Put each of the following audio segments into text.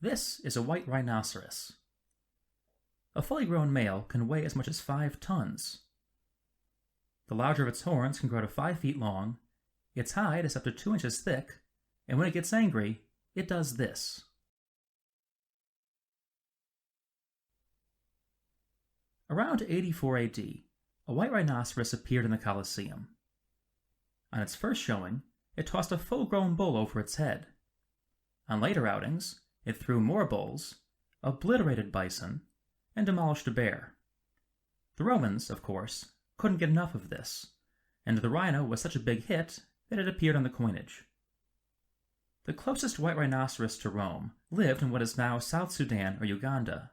This is a white rhinoceros. A fully grown male can weigh as much as 5 tons. The larger of its horns can grow to 5 feet long, its hide is up to 2 inches thick, and when it gets angry, it does this. Around 84 AD, a white rhinoceros appeared in the Colosseum. On its first showing, it tossed a full-grown bull over its head. On later outings, it threw more bulls, obliterated bison, and demolished a bear. The Romans, of course, couldn't get enough of this, and the rhino was such a big hit that it appeared on the coinage. The closest white rhinoceros to Rome lived in what is now South Sudan or Uganda.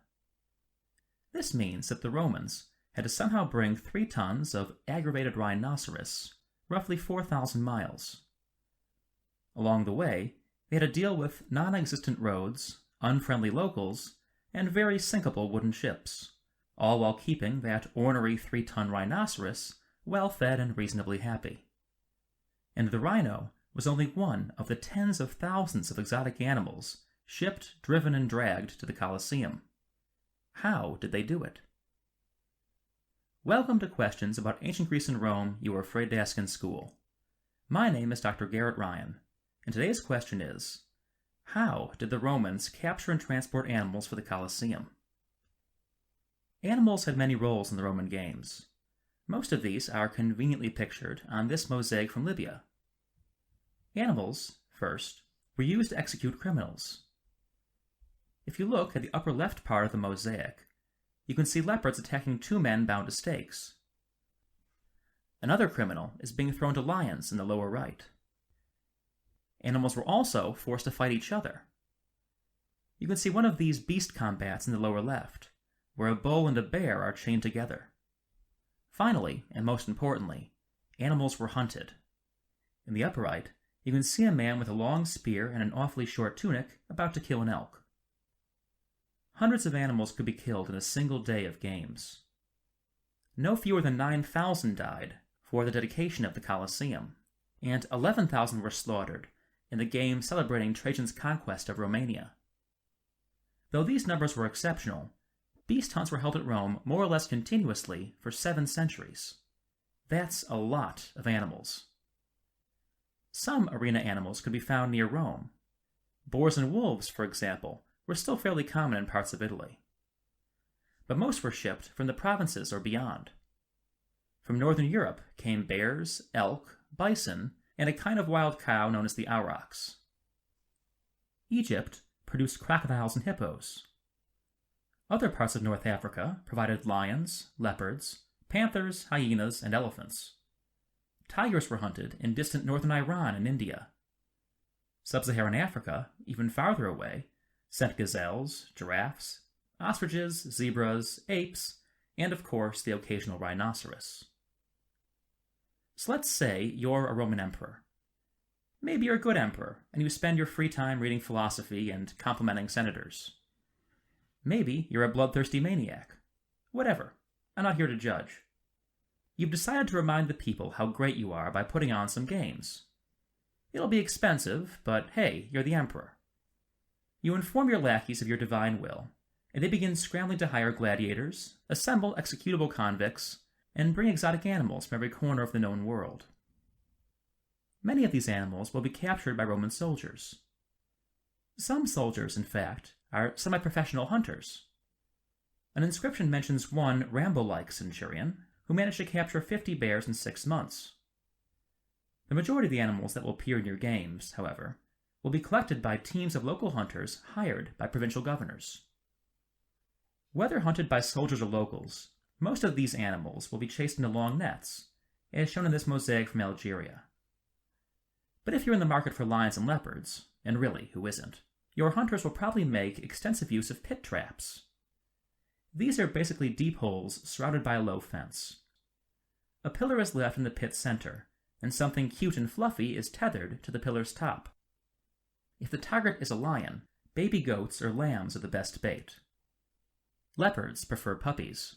This means that the Romans had to somehow bring 3 tons of aggravated rhinoceros, roughly 4,000 miles. Along the way, they had to deal with non-existent roads, unfriendly locals, and very sinkable wooden ships, all while keeping that ornery 3-ton rhinoceros well-fed and reasonably happy. And the rhino was only one of the tens of thousands of exotic animals shipped, driven, and dragged to the Colosseum. How did they do it? Welcome to questions about ancient Greece and Rome you were afraid to ask in school. My name is Dr. Garrett Ryan, and today's question is, how did the Romans capture and transport animals for the Colosseum? Animals had many roles in the Roman games. Most of these are conveniently pictured on this mosaic from Libya. Animals, first, were used to execute criminals. If you look at the upper left part of the mosaic, you can see leopards attacking 2 men bound to stakes. Another criminal is being thrown to lions in the lower right. Animals were also forced to fight each other. You can see one of these beast combats in the lower left, where a bull and a bear are chained together. Finally, and most importantly, animals were hunted. In the upper right, you can see a man with a long spear and an awfully short tunic about to kill an elk. Hundreds of animals could be killed in a single day of games. No fewer than 9,000 died for the dedication of the Colosseum, and 11,000 were slaughtered in the game celebrating Trajan's conquest of Romania. Though these numbers were exceptional, beast hunts were held at Rome more or less continuously for 7 centuries. That's a lot of animals. Some arena animals could be found near Rome. Boars and wolves, for example, were still fairly common in parts of Italy. But most were shipped from the provinces or beyond. From northern Europe came bears, elk, bison, and a kind of wild cow known as the aurochs. Egypt produced crocodiles and hippos. Other parts of North Africa provided lions, leopards, panthers, hyenas, and elephants. Tigers were hunted in distant northern Iran and India. Sub-Saharan Africa, even farther away, sent gazelles, giraffes, ostriches, zebras, apes, and of course the occasional rhinoceros. So let's say you're a Roman emperor. Maybe you're a good emperor, and you spend your free time reading philosophy and complimenting senators. Maybe you're a bloodthirsty maniac. Whatever, I'm not here to judge. You've decided to remind the people how great you are by putting on some games. It'll be expensive, but hey, you're the emperor. You inform your lackeys of your divine will, and they begin scrambling to hire gladiators, assemble executable convicts, and bring exotic animals from every corner of the known world. Many of these animals will be captured by Roman soldiers. Some soldiers, in fact, are semi-professional hunters. An inscription mentions one Rambo-like centurion who managed to capture 50 bears in 6 months. The majority of the animals that will appear in your games, however, will be collected by teams of local hunters hired by provincial governors. Whether hunted by soldiers or locals, most of these animals will be chased into long nets, as shown in this mosaic from Algeria. But if you're in the market for lions and leopards, and really, who isn't, your hunters will probably make extensive use of pit traps. These are basically deep holes surrounded by a low fence. A pillar is left in the pit's center, and something cute and fluffy is tethered to the pillar's top. If the target is a lion, baby goats or lambs are the best bait. Leopards prefer puppies.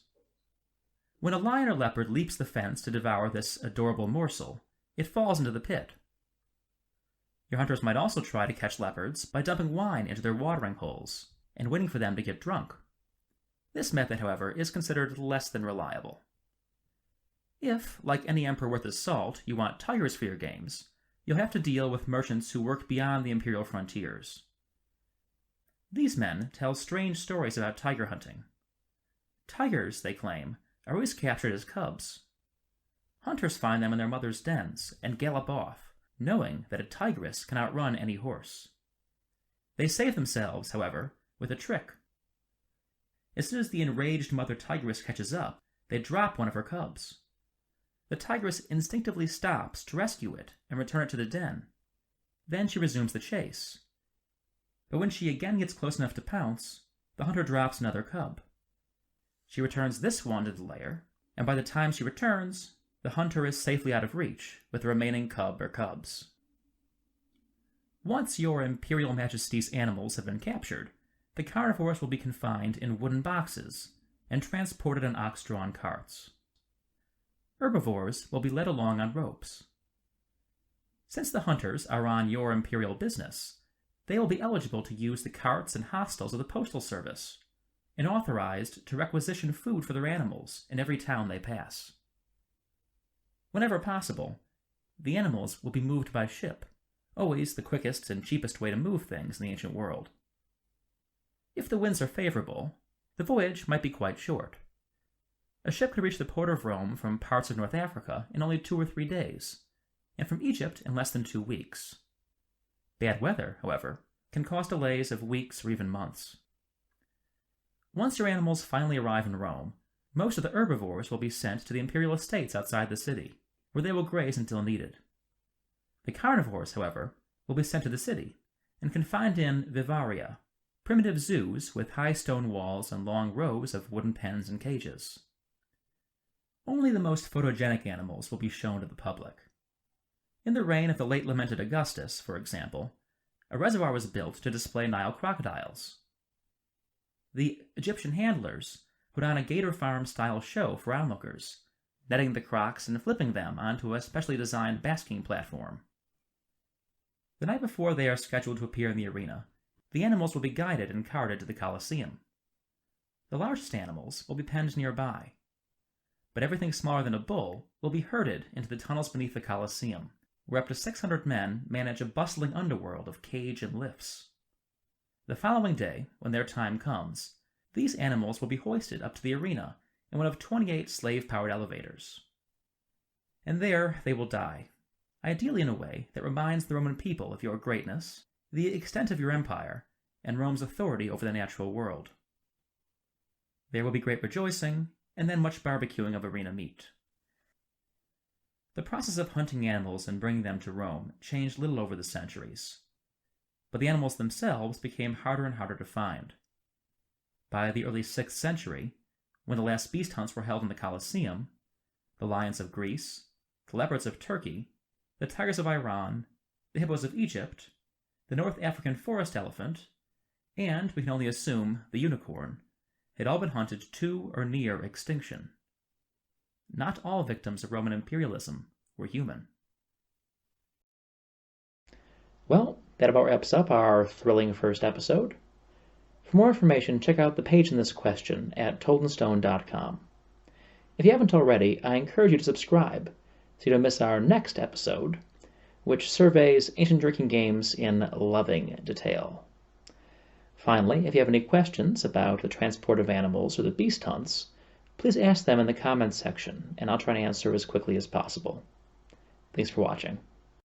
When a lion or leopard leaps the fence to devour this adorable morsel, it falls into the pit. Your hunters might also try to catch leopards by dumping wine into their watering holes and waiting for them to get drunk. This method, however, is considered less than reliable. If, like any emperor worth his salt, you want tigers for your games, you'll have to deal with merchants who work beyond the imperial frontiers. These men tell strange stories about tiger hunting. Tigers, they claim, are always captured as cubs. Hunters find them in their mother's dens and gallop off, knowing that a tigress can outrun any horse. They save themselves, however, with a trick. As soon as the enraged mother tigress catches up, they drop one of her cubs. The tigress instinctively stops to rescue it and return it to the den. Then she resumes the chase. But when she again gets close enough to pounce, the hunter drops another cub. She returns this one to the lair, and by the time she returns, the hunter is safely out of reach with the remaining cub or cubs. Once your Imperial Majesty's animals have been captured, the carnivores will be confined in wooden boxes and transported on ox-drawn carts. Herbivores will be led along on ropes. Since the hunters are on your imperial business, they will be eligible to use the carts and hostels of the postal service, and authorized to requisition food for their animals in every town they pass. Whenever possible, the animals will be moved by ship, always the quickest and cheapest way to move things in the ancient world. If the winds are favorable, the voyage might be quite short. A ship could reach the port of Rome from parts of North Africa in only 2 or 3 days, and from Egypt in less than 2 weeks. Bad weather, however, can cause delays of weeks or even months. Once your animals finally arrive in Rome, most of the herbivores will be sent to the imperial estates outside the city, where they will graze until needed. The carnivores, however, will be sent to the city and confined in vivaria, primitive zoos with high stone walls and long rows of wooden pens and cages. Only the most photogenic animals will be shown to the public. In the reign of the late lamented Augustus, for example, a reservoir was built to display Nile crocodiles. The Egyptian handlers put on a gator farm-style show for onlookers, netting the crocs and flipping them onto a specially designed basking platform. The night before they are scheduled to appear in the arena, the animals will be guided and carted to the Colosseum. The largest animals will be penned nearby, but everything smaller than a bull will be herded into the tunnels beneath the Colosseum, where up to 600 men manage a bustling underworld of cage and lifts. The following day, when their time comes, these animals will be hoisted up to the arena in one of 28 slave-powered elevators. And there they will die, ideally in a way that reminds the Roman people of your greatness, the extent of your empire, and Rome's authority over the natural world. There will be great rejoicing, and then much barbecuing of arena meat. The process of hunting animals and bringing them to Rome changed little over the centuries, but the animals themselves became harder and harder to find. By the early 6th century, when the last beast hunts were held in the Colosseum, the lions of Greece, the leopards of Turkey, the tigers of Iran, the hippos of Egypt, the North African forest elephant, and, we can only assume, the unicorn, had all been hunted to or near extinction. Not all victims of Roman imperialism were human. Well, that about wraps up our thrilling first episode. For more information, check out the page in this question at toldinstone.com. If you haven't already, I encourage you to subscribe so you don't miss our next episode, which surveys ancient drinking games in loving detail. Finally, if you have any questions about the transport of animals or the beast hunts, please ask them in the comments section, and I'll try to answer as quickly as possible. Thanks for watching.